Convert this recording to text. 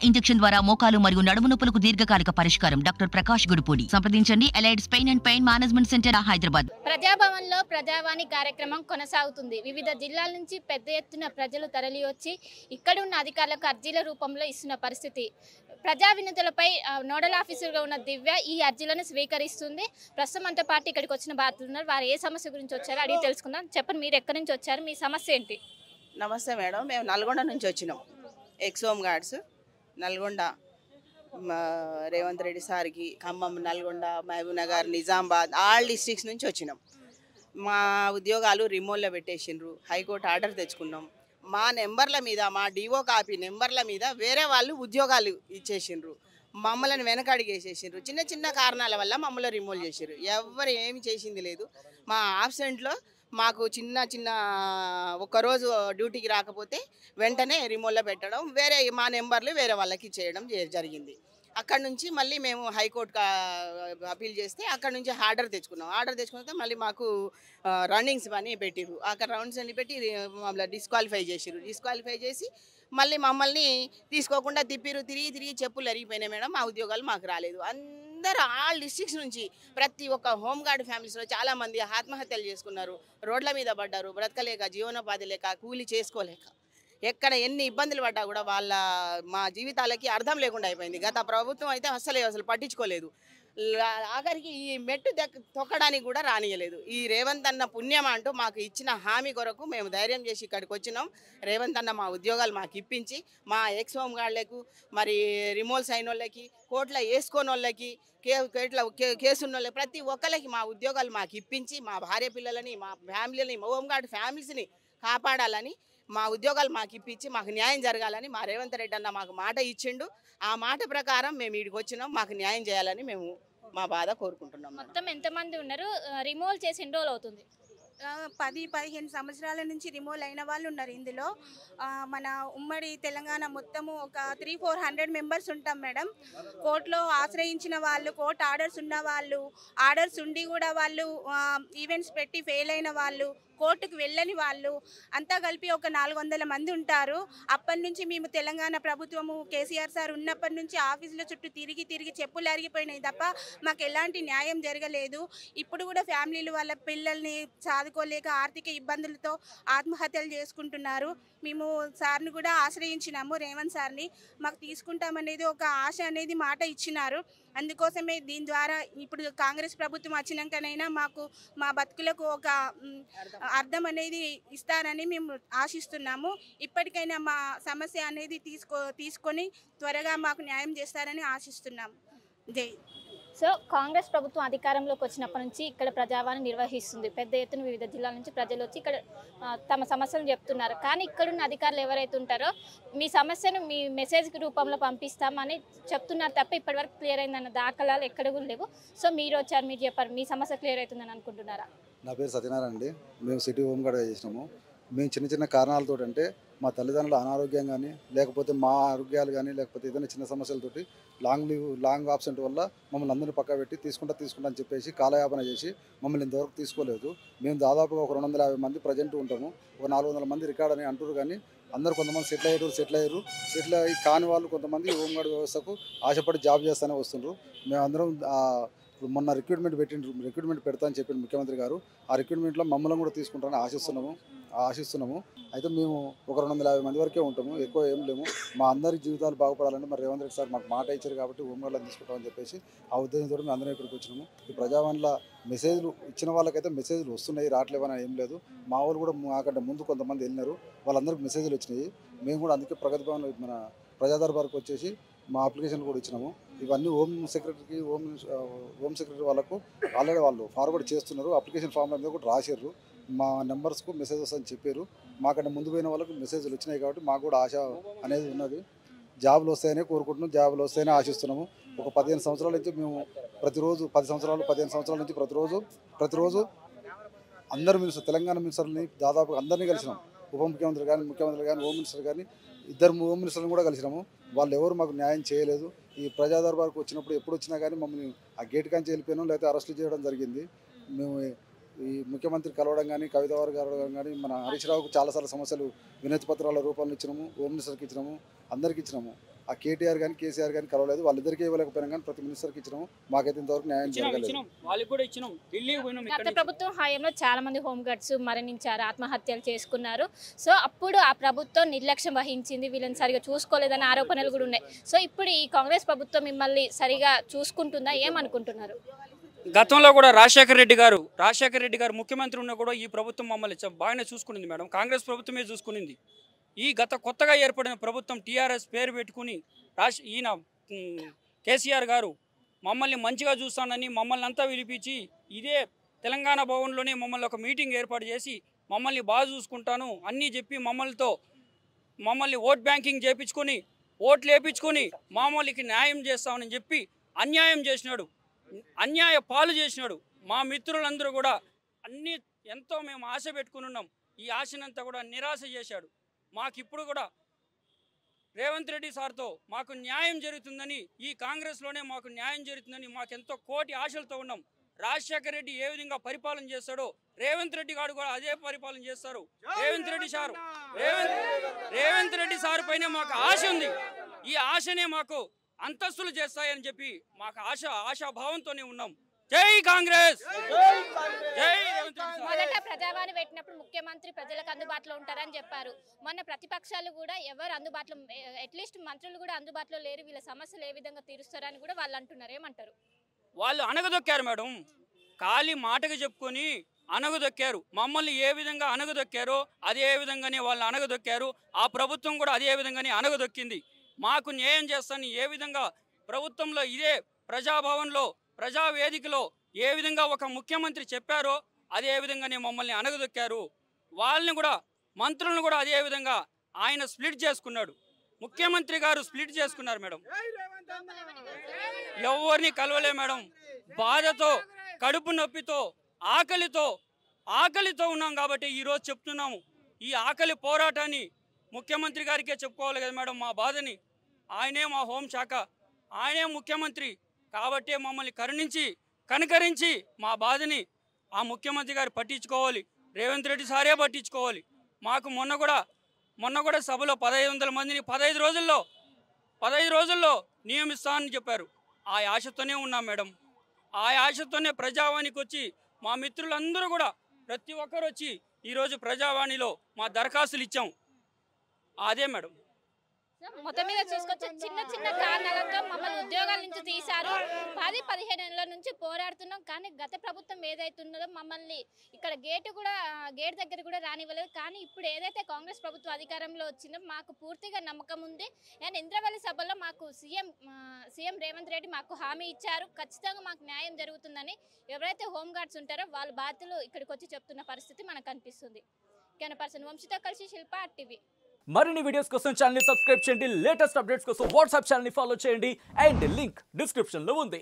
Injection ద్వారా మోకాలు మరియు నడుము నొప్పులకు దీర్ఘకాలిక పరిష్కారం. డాక్టర్ ప్రకాష్ గుడిపూడి. సంప్రదించండి. Allied's pain and pain management centre, Hyderabad. ప్రజాభవన్లో ప్రజావాణి కార్యక్రమం కొనసాగుతుంది. వివిధ జిల్లాల నుంచి పెద్ద ఎత్తున ప్రజలు తరలివచ్చి ఇక్కడ ఉన్న అధికారులకు అర్జీల రూపంలో ఇస్తున్న పరిస్థితి. ప్రజా వినతులపై నోడల్ ఆఫీసర్గా ఉన్న దివ్య ఈ అర్జీలను స్వీకరిస్తుంది. ప్రస్తుతం అంత పార్టీ ఇక్కడికి వచ్చిన బాధితులు ఉన్నారు. వారు ఏ సమస్య గురించి వచ్చారో అడిగి తెలుసుకుందాం. చెప్పండి, మీరు ఎక్కడి నుంచి వచ్చారు, మీ సమస్య ఏంటి? నమస్తే మేడం, మేము నల్గొండ నుంచి వచ్చినాం. X home guards Nalgonda Revanth Reddy సార్కి ఖమ్మం, నల్గొండ, మహబూబ్నగర్, నిజామాబాద్ ఆల్ డిస్ట్రిక్ట్స్ నుంచి వచ్చినాం. మా ఉద్యోగాలు రిమోల్లో పెట్టేసిండ్రు. హైకోర్టు ఆర్డర్ తెచ్చుకున్నాం. మా నెంబర్ల మీద, మా డిఓ కాపీ నెంబర్ల మీద వేరే వాళ్ళు ఉద్యోగాలు ఇచ్చేసిండ్రు. మమ్మల్ని వెనకడిగేసేసిండ్రు. చిన్న చిన్న కారణాల వల్ల మమ్మల్ని రిమూవ్ చేసారు. ఎవరు ఏమి చేసింది లేదు. మా ఆబ్సెంట్లో మాకు చిన్న చిన్న ఒక్కరోజు డ్యూటీకి రాకపోతే వెంటనే రిమూవ్లో పెట్టడం, వేరే మా నెంబర్లు వేరే వాళ్ళకి ఇచ్చేయడం జరిగింది. అక్కడ నుంచి మళ్ళీ మేము హైకోర్టుకు అపీల్ చేస్తే అక్కడ నుంచి ఆర్డర్ తెచ్చుకున్నాం. ఆర్డర్ తెచ్చుకుంటే మళ్ళీ మాకు రన్నింగ్స్ అని పెట్టిరు. అక్కడ రౌండ్స్ అన్ని పెట్టి మమ్మల్ని డిస్క్వాలిఫై చేసిరు. డిస్క్వాలిఫై చేసి మళ్ళీ మమ్మల్ని తీసుకోకుండా తిప్పిరు. తిరిగి చెప్పులు అరిగిపోయినాయి మేడం. మా ఉద్యోగాలు మాకు రాలేదు. అందరూ ఆల్ డిస్ట్రిక్ట్స్ నుంచి ప్రతి ఒక్క హోంగార్డ్ ఫ్యామిలీస్లో చాలామంది ఆత్మహత్యలు చేసుకున్నారు. రోడ్ల మీద పడ్డారు. బ్రతకలేక, జీవనోపాధి లేక, కూలి చేసుకోలేక, ఎక్కడ ఎన్ని ఇబ్బందులు పడ్డా కూడా మా జీవితాలకి అర్థం లేకుండా అయిపోయింది. గత ప్రభుత్వం అయితే అసలు పట్టించుకోలేదు. ఆఖరికి ఈ మెట్టు తొక్కడానికి కూడా రానియలేదు. ఈ రేవంత్ అన్న పుణ్యం అంటూ మాకు ఇచ్చిన హామీ కొరకు మేము ధైర్యం చేసి ఇక్కడికి వచ్చినాం. రేవంత్ అన్న మా ఉద్యోగాలు మాకు ఇప్పించి, మా ఎక్స్ హోమ్ గార్డులకు, మరి రిమోల్స్ అయిన వాళ్ళకి, కోర్టులో వేసుకోని వాళ్ళకి, కేసు ఉన్న వాళ్ళకి, ప్రతి ఒక్కరికి మా ఉద్యోగాలు మాకు ఇప్పించి, మా భార్య పిల్లలని, మా ఫ్యామిలీని, హోమ్ గార్డ్ ఫ్యామిలీస్ని కాపాడాలని, మా ఉద్యోగాలు మాకు ఇప్పించి మాకు న్యాయం జరగాలని మా రేవంత్ రెడ్డి అన్న మాకు మాట ఇచ్చిండు. ఆ మాట ప్రకారం మేము ఇక్కడికి వచ్చినాం. మాకు న్యాయం చేయాలని మేము మా బాధ కోరుకుంటున్నాం. మొత్తం ఎంతమంది ఉన్నారు? రిమూవ్ చేసి ఎన్ని రోజులు అవుతుంది? 10-15 సంవత్సరాల నుంచి రిమూవ్ అయిన వాళ్ళు ఉన్నారు. ఇందులో మన ఉమ్మడి తెలంగాణ మొత్తము ఒక 300-400 మెంబర్స్ ఉంటాం మేడం. కోర్టులో ఆశ్రయించిన వాళ్ళు, కోర్టు ఆర్డర్స్ ఉన్న వాళ్ళు, ఆర్డర్స్ ఉండి కూడా వాళ్ళు ఈవెంట్స్ పెట్టి ఫెయిల్ అయిన వాళ్ళు, కోర్టుకు వెళ్ళని వాళ్ళు అంతా కలిపి ఒక 400 మంది ఉంటారు. అప్పటి నుంచి మేము తెలంగాణ ప్రభుత్వము కేసీఆర్ సార్ ఉన్నప్పటి నుంచి ఆఫీసుల చుట్టూ తిరిగి చెప్పులు అరిగిపోయినాయి తప్ప మాకు ఎలాంటి న్యాయం జరగలేదు. ఇప్పుడు కూడా ఫ్యామిలీలు వాళ్ళ పిల్లల్ని చదువుకోలేక ఆర్థిక ఇబ్బందులతో ఆత్మహత్యలు చేసుకుంటున్నారు. మేము సార్ని కూడా ఆశ్రయించినాము, రేవంత్ సార్ని. మాకు తీసుకుంటామనేది ఒక ఆశ అనేది మాట ఇచ్చినారు. అందుకోసమే దీని ద్వారా ఇప్పుడు కాంగ్రెస్ ప్రభుత్వం వచ్చినాకనైనా మాకు మా బతుకులకు ఒక అర్థం అనేది ఇస్తారని మేము ఆశిస్తున్నాము. ఇప్పటికైనా మా సమస్య అనేది తీసుకొని త్వరగా మాకు న్యాయం చేస్తారని ఆశిస్తున్నాము. జై. సో కాంగ్రెస్ ప్రభుత్వం అధికారంలోకి వచ్చినప్పటి నుంచి ఇక్కడ ప్రజావాణి నిర్వహిస్తుంది. పెద్ద ఎత్తున వివిధ జిల్లాల నుంచి ప్రజలు వచ్చి ఇక్కడ తమ సమస్యలు చెప్తున్నారు. కానీ ఇక్కడున్న అధికారులు ఎవరైతే ఉంటారో మీ సమస్యను మీ మెసేజ్ రూపంలో పంపిస్తామని చెప్తున్నారు తప్ప ఇప్పటివరకు క్లియర్ అయిందన్న దాఖలాలు ఎక్కడ కూడా లేవు. సో మీరు వచ్చారు, మీరు చెప్పారు, మీ సమస్య క్లియర్ అవుతుందని అనుకుంటున్నారా? నా పేరు సత్యనారాయణ అండి. మేము సిటీ హోమ్ గార్డ్గా చేసినాము. మేము చిన్న కారణాలతో, అంటే మా తల్లిదండ్రుల అనారోగ్యం కానీ, లేకపోతే మా ఆరోగ్యాలు కానీ, లేకపోతే ఏదైనా చిన్న సమస్యలతోటి లాంగ్ ఆబ్సెంట్ వల్ల మమ్మల్ని అందరినీ పక్క పెట్టి తీసుకుంటా అని చెప్పేసి కాలయాపన చేసి మమ్మల్ని ఇంతవరకు తీసుకోలేదు. మేము దాదాపుగా ఒక 250 మంది ప్రజెంట్ ఉంటాము. ఒక 400 మంది రికార్డ్ అని అంటారు. కానీ అందరూ కొంతమంది సెటిల్ అయ్యి కాని వాళ్ళు కొంతమంది హోంగార్డ్ వ్యవస్థకు ఆశపడి జాబ్ చేస్తూనే వస్తుండ్రు. మేమందరం మొన్న రిక్రూట్మెంట్ పెడతా అని చెప్పిన ముఖ్యమంత్రి గారు, ఆ రిక్రూట్మెంట్లో మమ్మల్ని కూడా తీసుకుంటారని ఆశిస్తున్నాము. అయితే మేము ఒక 250 మంది వరకే ఉంటాము, ఎక్కువ ఏం లేము. మా అందరి జీవితాలు బాగుపడాలంటే మరి రేవంత్ రెడ్డి సార్ మాకు మాట ఇచ్చారు కాబట్టి హోంగార్డులను తీసుకుంటామని చెప్పేసి ఆ ఉద్దేశంతో మేము అందరం ఇక్కడికి వచ్చినాము. ఈ ప్రజావాణిల మెసేజ్లు ఇచ్చిన వాళ్ళకైతే మెసేజ్లు వస్తున్నాయి, రావట్లేవని ఏం లేదు. మా వాళ్ళు కూడా మాకంటే ముందు కొంతమంది వెళ్ళినారు, వాళ్ళందరికీ మెసేజ్లు వచ్చినాయి. మేము కూడా అందుకే ప్రగతి భవన్ మన ప్రజా దర్బార్కి వచ్చేసి మా అప్లికేషన్ కూడా ఇచ్చినాము. ఇవన్నీ హోమ్ సెక్రటరీ వాళ్ళకు ఆల్రెడీ వాళ్ళు ఫార్వర్డ్ చేస్తున్నారు. అప్లికేషన్ ఫామ్ మీద కూడా రాశారు. మా నెంబర్స్కు మెసేజ్ వస్తుందని చెప్పారు. మాకంటే ముందు పోయిన వాళ్ళకు మెసేజ్లు వచ్చినాయి కాబట్టి మాకు కూడా ఆశ అనేది ఉన్నది. జాబులు వస్తాయనే కోరుకుంటున్నాం, జాబులు వస్తాయనే ఆశిస్తున్నాము. ఒక 15 సంవత్సరాల నుంచి మేము ప్రతిరోజు 15 సంవత్సరాల నుంచి ప్రతిరోజు అందరు తెలంగాణ మినిస్టర్ని దాదాపు అందరినీ కలిసినాం. ఉప ముఖ్యమంత్రి కానీ హోమ్ మినిస్టర్ కానీ, 2 హోమ్ మినిస్టర్ని కూడా కలిసినాము. వాళ్ళు ఎవరు మాకు న్యాయం చేయలేదు. ఈ ప్రజా దర్బార్కు వచ్చినప్పుడు ఎప్పుడు వచ్చినా కానీ మమ్మల్ని ఆ గేట్ కాంచి వెళ్ళిపోయినాం, లేకపోతే అరెస్టు చేయడం జరిగింది. మేము ఈ ముఖ్యమంత్రి కలవడం కానీ, కవిత వారు కలవడం కానీ, మన హరీష్ రావుకు చాలాసార్లు సమస్యలు వినతి పత్రాల రూపంలో ఇచ్చినాము, హోమ్ మినిస్టర్కి ఇచ్చినాము, అందరికి ఇచ్చినాము. ఆ కేటీఆర్ కానీ కేసీఆర్ కానీ కలవలేదు. వాళ్ళిద్దరికీ ఇవ్వలేకపోయినా కానీ ప్రతి మినిస్టర్కి ఇచ్చినాము. మాకైతే ఇంతవరకు న్యాయం జరగలేదు. గత ప్రభుత్వం హయాంలో చాలా మంది హోంగార్డ్స్ మరణించారు, ఆత్మహత్యలు చేసుకున్నారు. సో అప్పుడు ఆ ప్రభుత్వం నిర్లక్ష్యం వహించింది, వీళ్ళని సరిగా చూసుకోలేదన్న ఆరోపణలు కూడా ఉన్నాయి. సో ఇప్పుడు ఈ కాంగ్రెస్ ప్రభుత్వం మిమ్మల్ని సరిగా చూసుకుంటుందా, ఏమనుకుంటున్నారు? గతంలో కూడా రాజశేఖర రెడ్డి గారు ముఖ్యమంత్రి ఉన్న కూడా ఈ ప్రభుత్వం మమ్మల్ని బాగానే చూసుకునింది మేడం. కాంగ్రెస్ ప్రభుత్వమే చూసుకునింది. ఈ కొత్తగా ఏర్పడిన ప్రభుత్వం టీఆర్ఎస్ పేరు పెట్టుకుని ఈయన కేసీఆర్ గారు మమ్మల్ని మంచిగా చూస్తానని మమ్మల్ని అంతా పిలిపించి ఇదే తెలంగాణ భవన్లోనే మమ్మల్ని ఒక మీటింగ్ ఏర్పాటు చేసి మమ్మల్ని బాగా చూసుకుంటాను అన్నీ చెప్పి మమ్మల్ని ఓట్ బ్యాంకింగ్ చేయించుకొని ఓట్లు వేయించుకొని మమ్మల్ని న్యాయం చేస్తామని చెప్పి అన్యాయం చేసినాడు, అన్యాయ పాలు చేసినాడు. మా మిత్రులందరూ కూడా ఎంతో మేము ఆశ పెట్టుకుని ఉన్నాం. ఈ ఆశనంతా కూడా నిరాశ చేశాడు. మాకు ఇప్పుడు కూడా రేవంత్ రెడ్డి సార్తో మాకు న్యాయం జరుగుతుందని, ఈ కాంగ్రెస్లోనే మాకు న్యాయం జరుగుతుందని మాకెంతో కోటి ఆశలతో ఉన్నాం. రాజశేఖర రెడ్డి ఏ విధంగా పరిపాలన చేస్తాడో రేవంత్ రెడ్డి గారు కూడా అదే పరిపాలన చేస్తారు. రేవంత్ రెడ్డి సార్ పైన మాకు ఆశ ఉంది. ఈ ఆశనే మాకు అంతస్తులు చేస్తాయని చెప్పి మాకు ఆశాభావంతోనే ఉన్నాం. జై కాంగ్రెస్, జై రేవంత్ రెడ్డి. మొదట ప్రజావాణి పెట్టినప్పుడు ముఖ్యమంత్రి ప్రజలకు అందుబాటులో ఉంటారని చెప్పారు. మొన్న ప్రతిపక్షాలు కూడా ఎవరు అందుబాటులో, అట్లీస్ట్ మంత్రులు కూడా అందుబాటులో లేరు, వీళ్ళ సమస్యలు ఏ విధంగా తీరుస్తారని కూడా వాళ్ళు అంటున్నారు. ఏమంటారు? వాళ్ళు అనగదొక్కారు మేడం. ఖాళీ మాటగా చెప్పుకొని అనగదొక్కారు. మమ్మల్ని ఏ విధంగా అనగదొక్కారో అదే విధంగానే వాళ్ళు అనగదొక్కారు. ఆ ప్రభుత్వం కూడా అదే విధంగానే అనగదొక్కింది. మాకు న్యాయం చేస్తాను ఏ విధంగా ప్రభుత్వంలో ఇదే ప్రజాభవన్లో ప్రజావేదికలో ఏ విధంగా ఒక ముఖ్యమంత్రి చెప్పారో అదే విధంగానే మమ్మల్ని అనగదొక్కారు. వాళ్ళని కూడా మంత్రులను కూడా అదే విధంగా ఆయన స్ప్లిట్ చేసుకున్నాడు. ముఖ్యమంత్రి గారు స్ప్లిట్ చేసుకున్నారు మేడం. ఎవరిని కలవలే మేడం. బాధతో, కడుపు నొప్పితో, ఆకలితో ఉన్నాం కాబట్టి ఈరోజు చెప్తున్నాము. ఈ ఆకలి పోరాటాన్ని ముఖ్యమంత్రి గారికే చెప్పుకోవాలి కదా మేడం. మా బాధని ఆయనే మా హోంశాఖ, ఆయనే ముఖ్యమంత్రి కాబట్టి మమ్మల్ని కనికరించి మా బాధని ఆ ముఖ్యమంత్రి గారు పట్టించుకోవాలి. రేవంత్ రెడ్డి సారే పట్టించుకోవాలి. మాకు మొన్న కూడా సభలో 1500 మందిని 15 రోజుల్లో నియమిస్తామని చెప్పారు. ఆ ఆశతోనే ఉన్నాం మేడం. ఆ ఆశతోనే ప్రజావాణికి వచ్చి మా మిత్రులందరూ కూడా ప్రతి ఒక్కరు వచ్చి ఈరోజు ప్రజావాణిలో మా దరఖాస్తులు ఇచ్చాం. అదే మేడం. మొత్తం మీద చూసుకొచ్చి చిన్న కారణాలతో మమ్మల్ని ఉద్యోగాల నుంచి తీశారు. 10-15 ఏళ్ల నుంచి పోరాడుతున్నాం. కానీ గత ప్రభుత్వం ఏదైతున్నదో మమ్మల్ని ఇక్కడ గేట్ దగ్గర కూడా రానివ్వలేదు. కానీ ఇప్పుడు ఏదైతే కాంగ్రెస్ ప్రభుత్వం అధికారంలో వచ్చిందో మాకు పూర్తిగా నమ్మకం ఉంది. అండ్ ఇంద్రవల్లి సభలో మాకు సీఎం రేవంత్ రెడ్డి మాకు హామీ ఇచ్చారు, ఖచ్చితంగా మాకు న్యాయం జరుగుతుందని. ఎవరైతే హోంగార్డ్స్ ఉంటారో వాళ్ళ బాధ్యులు ఇక్కడికి వచ్చి చెప్తున్న పరిస్థితి మనకు కనిపిస్తుంది. కెమెరా పర్సన్ వంశీతో కలిసి శిల్ప RTV. మరిన్ని వీడియోస్ కోసం ఛానల్ ని సబ్స్క్రైబ్ చేయండి. లేటెస్ట్ అప్డేట్స్ కోసం వాట్సాప్ ఛానల్ ని ఫాలో చేయండి. అండ్ లింక్ డిస్క్రిప్షన్ లో ఉంది.